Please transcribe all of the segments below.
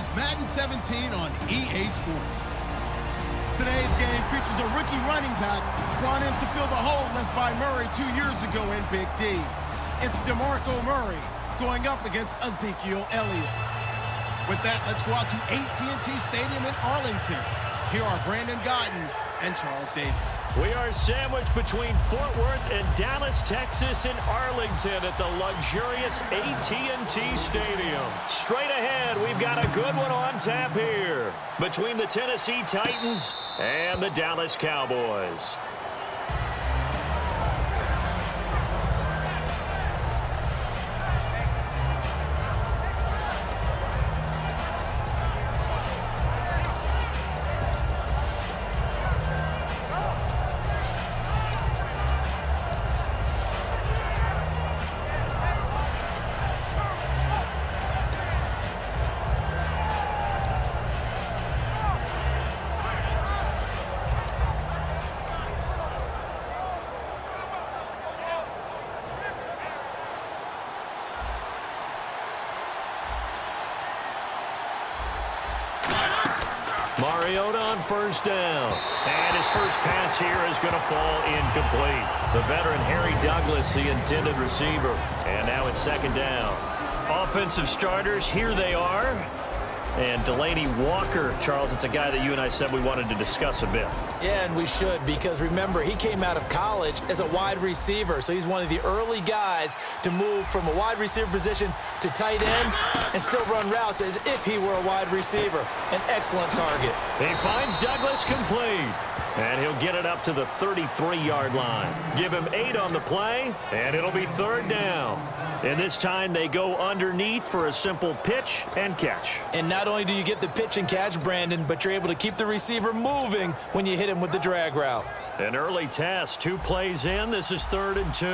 is Madden 17 on EA Sports. Today's game features a rookie running back brought in to fill the hole left by Murray 2 years ago in Big D. It's DeMarco Murray going up against Ezekiel Elliott. With that, let's go out to AT&T Stadium in Arlington. Here are Brandon Guyton and Charles Davis. We are sandwiched between Fort Worth and Dallas, Texas, and Arlington at the luxurious AT&T Stadium. Straight ahead, we've got a good one on tap here between the Tennessee Titans and the Dallas Cowboys. Mariota on first down. And his first pass here is going to fall incomplete. The veteran Harry Douglas, the intended receiver. And now it's second down. Offensive starters, here they are. And Delaney Walker, Charles, it's a guy that you and I said we wanted to discuss a bit. Yeah, and we should, because remember, he came out of college as a wide receiver, so he's one of the early guys to move from a wide receiver position to tight end and still run routes as if he were a wide receiver. An excellent target. He finds Douglas complete, and he'll get it up to the 33-yard line. Give him 8 on the play, and it'll be third down. And this time they go underneath for a simple pitch and catch. And not only do you get the pitch and catch, Brandon, but you're able to keep the receiver moving when you hit him with the drag route. An early test, 2 plays in. This is 3rd and 2.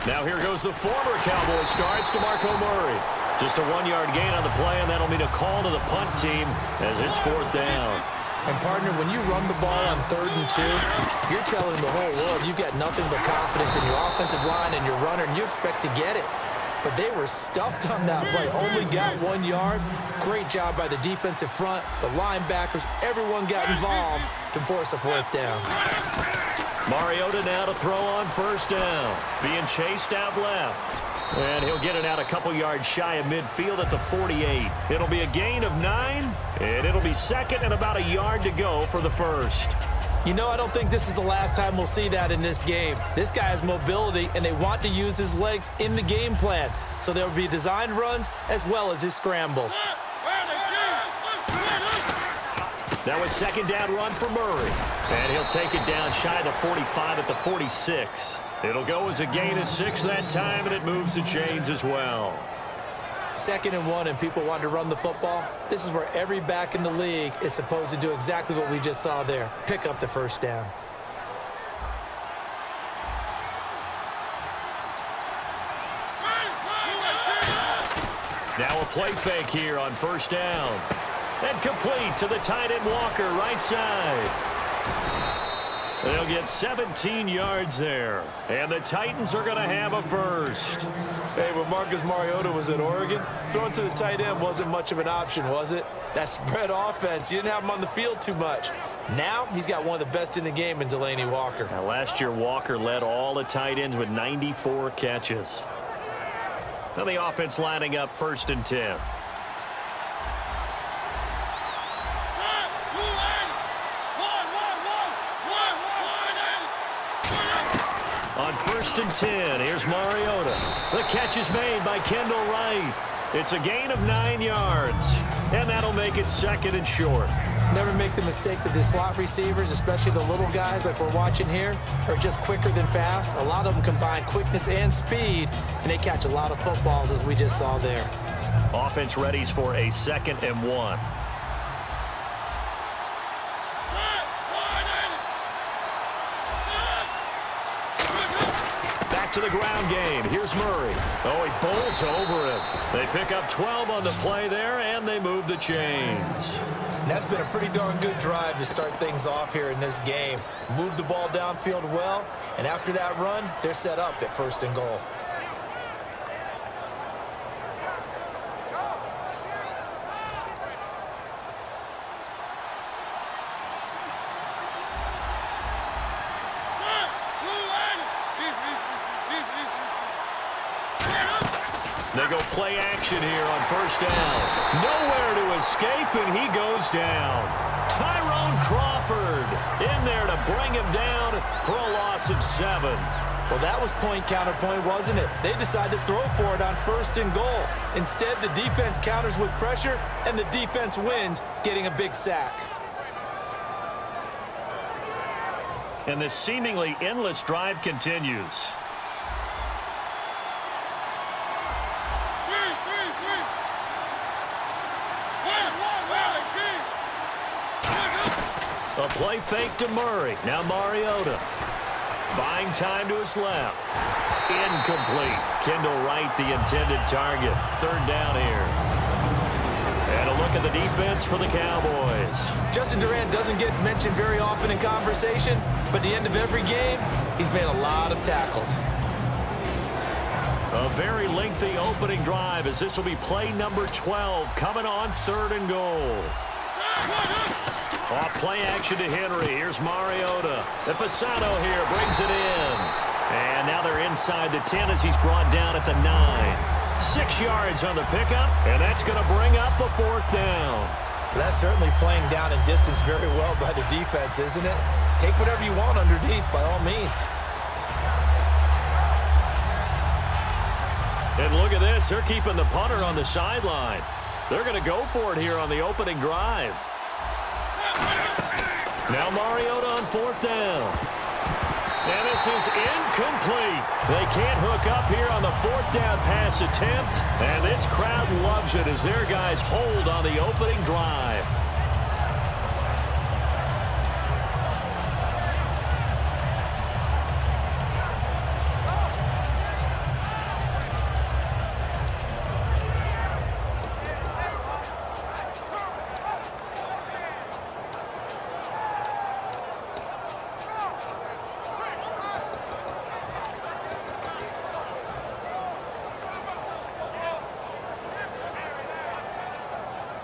Now here goes the former Cowboy star. It's DeMarco Murray. Just a 1-yard gain on the play, and that'll mean a call to the punt team as it's 4th down. And, partner, when you run the ball on 3rd and 2, you're telling the whole world you've got nothing but confidence in your offensive line and your runner, and you expect to get it. But they were stuffed on that play. Only got 1 yard. Great job by the defensive front, the linebackers. Everyone got involved to force a 4th down. Mariota now to throw on first down. Being chased out left. And he'll get it out a couple yards shy of midfield at the 48. It'll be a gain of 9, and it'll be 2nd and about a yard to go for the first. You know, I don't think this is the last time we'll see that in this game. This guy has mobility, and they want to use his legs in the game plan. So there will be designed runs as well as his scrambles. Now a 2nd down run for Murray. And he'll take it down shy of the 45 at the 46. It'll go as a gain of 6 that time, and it moves the chains as well. 2nd and 1, and people want to run the football. This is where every back in the league is supposed to do exactly what we just saw there. Pick up the first down. Now a play fake here on first down. And complete to the tight end Walker, right side. They'll get 17 yards there. And the Titans are going to have a first. Hey, when Marcus Mariota was at Oregon, throwing to the tight end wasn't much of an option, was it? That spread offense, you didn't have him on the field too much. Now he's got one of the best in the game in Delaney Walker. Now, last year, Walker led all the tight ends with 94 catches. Now the offense lining up 1st and 10. On 1st and 10, here's Mariota. The catch is made by Kendall Wright. It's a gain of 9 yards, and that'll make it 2nd and short. Never make the mistake that the slot receivers, especially the little guys like we're watching here, are just quicker than fast. A lot of them combine quickness and speed, and they catch a lot of footballs, as we just saw there. Offense readies for a 2nd and 1. back to the ground game. Here's Murray. Oh, he bowls over him. They pick up 12 on the play there, and they move the chains. And that's been a pretty darn good drive to start things off here in this game. Move the ball downfield well, and after that run, they're set up at 1st and goal. They go play action here on 1st down. Nowhere to escape, and he goes down. Tyrone Crawford in there to bring him down for a loss of 7. Well, that was point counterpoint, wasn't it? They decided to throw for it on 1st and goal. Instead, the defense counters with pressure, and the defense wins, getting a big sack. And this seemingly endless drive continues. A play fake to Murray. Now Mariota. Buying time to his left. Incomplete. Kendall Wright, the intended target. 3rd down here. And a look at the defense for the Cowboys. Justin Durant doesn't get mentioned very often in conversation, but at the end of every game, he's made a lot of tackles. A very lengthy opening drive as this will be play number 12 coming on 3rd and goal. Off play action to Henry. Here's Mariota. And Fasano here brings it in. And now they're inside the 10 as he's brought down at the 9. 6 yards on the pickup, and that's going to bring up a 4th down. That's certainly playing down in distance very well by the defense, isn't it? Take whatever you want underneath by all means. And look at this. They're keeping the punter on the sideline. They're going to go for it here on the opening drive. Now Mariota on 4th down. And this is incomplete. They can't hook up here on the 4th down pass attempt. And this crowd loves it as their guys hold on the opening drive.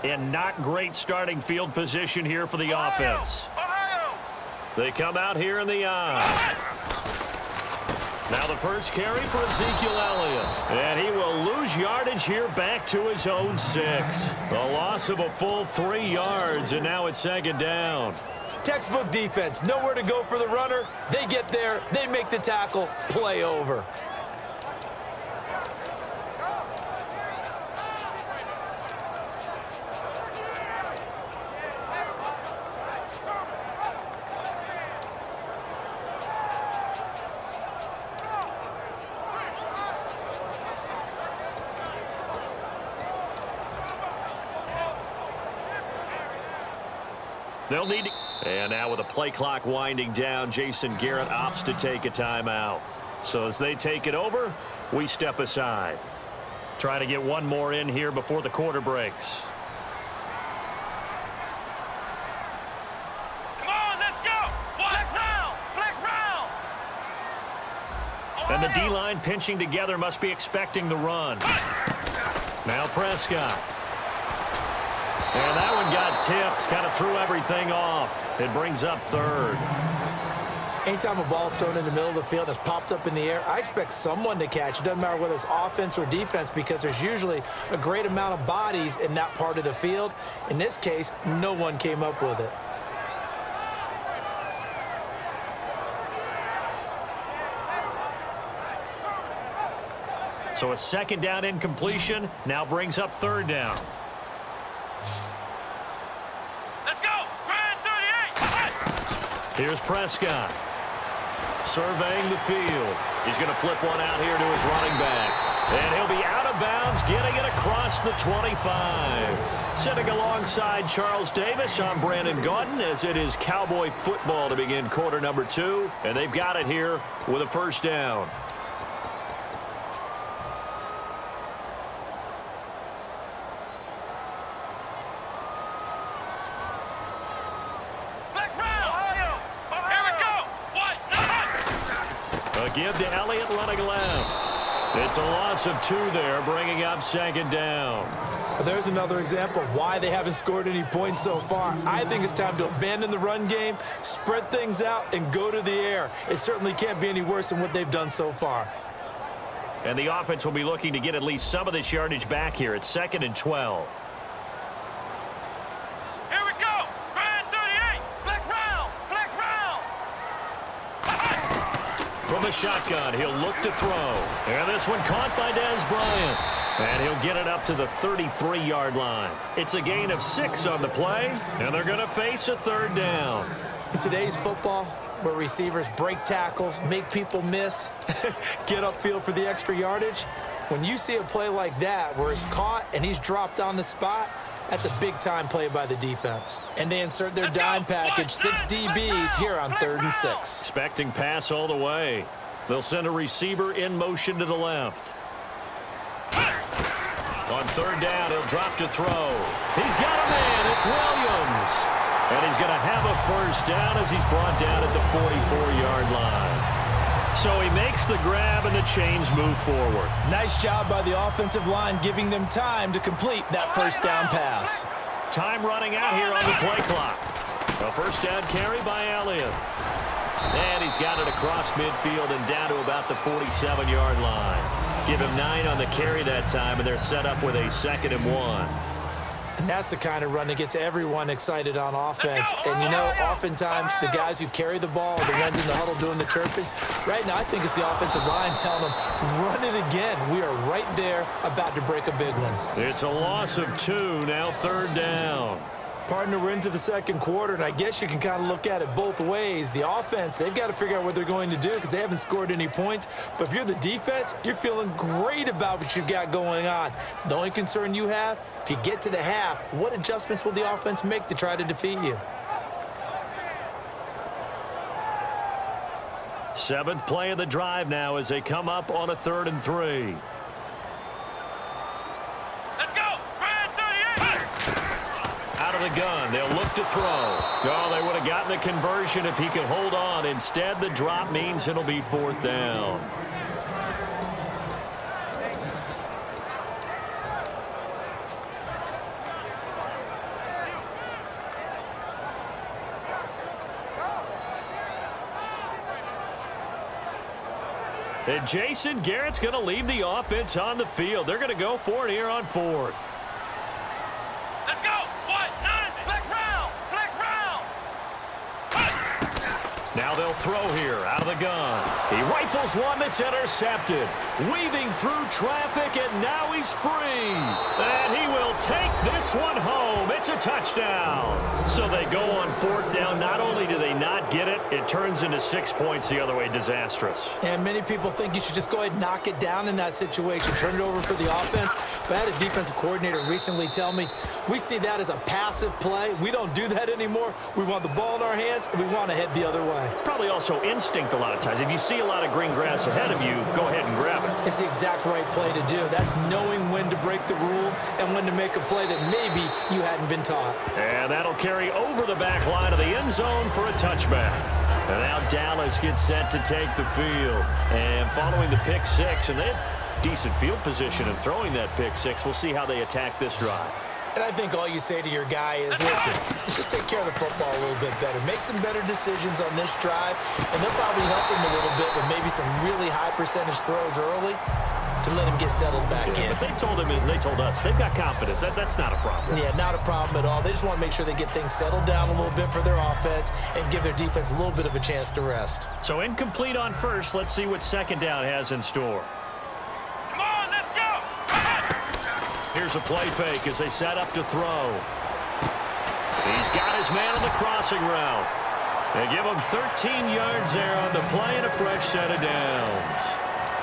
And not great starting field position here for the offense. They come out here in the eye. Now the first carry for Ezekiel Elliott. And he will lose yardage here back to his own 6. A loss of a full 3 yards, and now it's 2nd down. Textbook defense, nowhere to go for the runner. They get there, they make the tackle, play over. They'll need to... And now with the play clock winding down, Jason Garrett opts to take a timeout. So as they take it over, we step aside. Trying to get one more in here before the quarter breaks. Come on, let's go! Flex round! Flex round! And the D-line pinching together must be expecting the run. Now Prescott. And that one got tipped, kind of threw everything off. It brings up 3rd. Anytime a ball's thrown in the middle of the field and it's popped up in the air, I expect someone to catch. It doesn't matter whether it's offense or defense because there's usually a great amount of bodies in that part of the field. In this case, no one came up with it. So a 2nd down incompletion now brings up 3rd down. Let's go! Grand 38! Here's Prescott. Surveying the field. He's going to flip one out here to his running back. And he'll be out of bounds, getting it across the 25. Sitting alongside Charles Davis, I'm Brandon Gaudin, as it is Cowboy football to begin quarter number 2. And they've got it here with a 1st down. A give to Elliott running left. It's a loss of 2 there, bringing up second down. There's another example of why they haven't scored any points so far. I think it's time to abandon the run game, spread things out, and go to the air. It certainly can't be any worse than what they've done so far. And the offense will be looking to get at least some of this yardage back here at 2nd and 12. Here we go. Ryan 38. Flex round. Flex round. From the shotgun, he'll look to throw. And this one caught by Dez Bryant. And he'll get it up to the 33-yard line. It's a gain of 6 on the play, and they're going to face a 3rd down. In today's football, where receivers break tackles, make people miss, get upfield for the extra yardage, when you see a play like that where it's caught and he's dropped on the spot, that's a big-time play by the defense. And they insert their dime package, 6 DBs here on 3rd and 6. Expecting pass all the way. They'll send a receiver in motion to the left. On 3rd down, he'll drop to throw. He's got a man. It's Williams. And he's going to have a 1st down as he's brought down at the 44-yard line. So he makes the grab and the chains move forward. Nice job by the offensive line giving them time to complete that 1st down pass. Time running out here on the play clock. A 1st down carry by Elliott. And he's got it across midfield and down to about the 47-yard line. Give him 9 on the carry that time, and they're set up with a 2nd and 1. And that's the kind of run that gets everyone excited on offense. And, you know, oftentimes the guys who carry the ball are the ones in the huddle doing the chirping. Right now, I think it's the offensive line telling them, run it again. We are right there about to break a big one. It's a loss of 2, now 3rd down. Partner, we're into the 2nd quarter, and I guess you can kind of look at it both ways. The offense, they've got to figure out what they're going to do because they haven't scored any points. But if you're the defense, you're feeling great about what you've got going on. The only concern you have, if you get to the half, what adjustments will the offense make to try to defeat you? 7th play of the drive now as they come up on a 3rd and 3. Out of the gun, they'll look to throw. Oh, they would have gotten the conversion if he could hold on. Instead, the drop means it'll be 4th down. And Jason Garrett's going to leave the offense on the field. They're going to go for it here on 4th. Let's go. Flex round. Flex round. Now they'll throw here out of the gun. He rifles one that's intercepted. Weaving through traffic, and now he's free. And he will take this one home. It's a touchdown. So they go on 4th down. Not only do they not get it, it turns into 6 points the other way. Disastrous. And many people think you should just go ahead and knock it down in that situation. Turn it over for the offense. But I had a defensive coordinator recently tell me, we see that as a passive play. We don't do that anymore. We want the ball in our hands, and we want to head the other way. It's probably also instinct a lot of times. If you see a lot of green grass ahead of you, go ahead and grab it. It's the exact right play to do. That's knowing when to break the rules and when to make a play that maybe you hadn't been taught. And that'll carry over the back line of the end zone for a touchback. And now Dallas gets set to take the field. And following the pick 6, and they had decent field position in throwing that pick 6. We'll see how they attack this drive. And I think all you say to your guy is, listen, let's just take care of the football a little bit better. Make some better decisions on this drive, and they'll probably help him a little bit with maybe some really high percentage throws early to let him get settled back in. But they told him, and they told us, they've got confidence. That's not a problem. Yeah, not a problem at all. They just want to make sure they get things settled down a little bit for their offense and give their defense a little bit of a chance to rest. So incomplete on 1st. Let's see what 2nd down has in store. Come on, let's go. Here's a play fake as they set up to throw. He's got his man on the crossing route. They give him 13 yards there on the play and a fresh set of downs.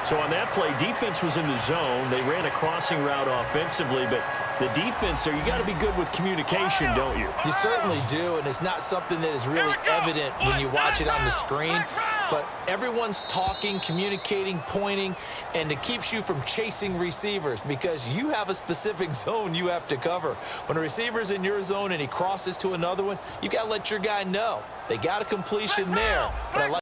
So on that play, defense was in the zone. They ran a crossing route offensively, but the defense there, you got to be good with communication, don't you? You certainly do, and it's not something that is really evident when you watch it on the screen. But everyone's talking, communicating, pointing, and it keeps you from chasing receivers because you have a specific zone you have to cover. When a receiver's in your zone and he crosses to another one, you got to let your guy know. They got a completion there, but I like